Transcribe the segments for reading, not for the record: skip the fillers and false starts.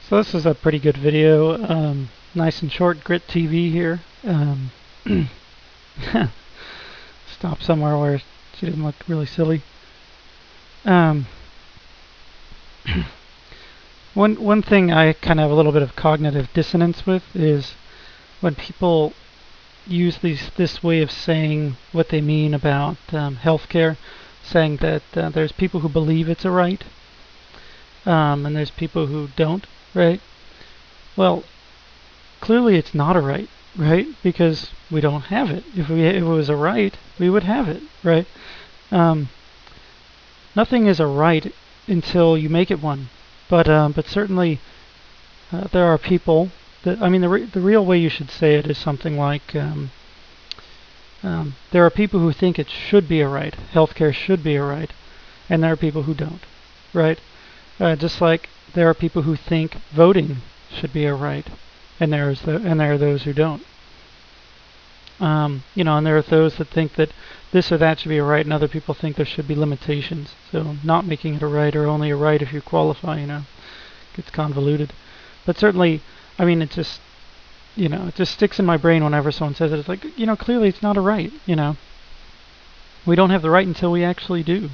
So this is a pretty good video. Nice and short, Grit TV here. Stop somewhere where she doesn't look really silly. One thing I kind of have a little bit of cognitive dissonance with is when people use this way of saying what they mean about healthcare, saying that there's people who believe it's a right, and there's people who don't, right? Well, clearly it's not a right, right? Because we don't have it. If it was a right, we would have it, right? Nothing is a right until you make it one. But certainly there are people that, I mean, the real way you should say it is something like there are people who think it should be a right, healthcare should be a right, and there are people who don't, right? Just like there are people who think voting should be a right, and there are those who don't. And there are those that think that this or that should be a right, and other people think there should be limitations. So not making it a right, or only a right if you qualify, gets convoluted. But certainly, I mean, it just sticks in my brain whenever someone says it. It's like, clearly it's not a right. We don't have the right until we actually do.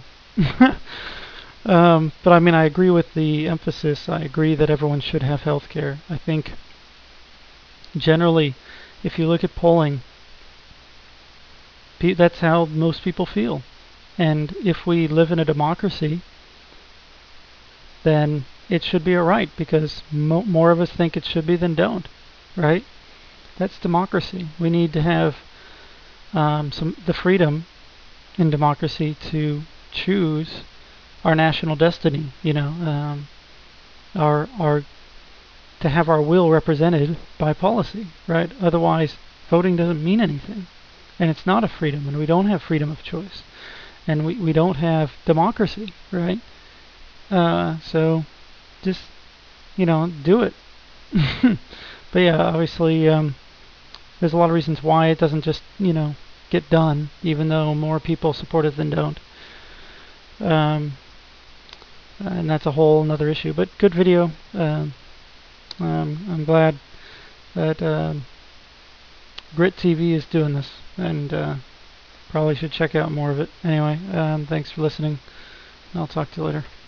But I mean, I agree with the emphasis. I agree that everyone should have health care. I think generally, if you look at polling, that's how most people feel. And if we live in a democracy, then it should be a right, because more of us think it should be than don't, right? That's democracy. We need to have the freedom in democracy to choose our national destiny. Our to have our will represented by policy, right? Otherwise, voting doesn't mean anything, and it's not a freedom, and we don't have freedom of choice, and we don't have democracy, right? So just do it. But yeah, obviously there's a lot of reasons why it doesn't just get done, even though more people support it than don't. And that's a whole another issue. But good video. I'm glad that Grit TV is doing this, and probably should check out more of it. Anyway, thanks for listening. I'll talk to you later.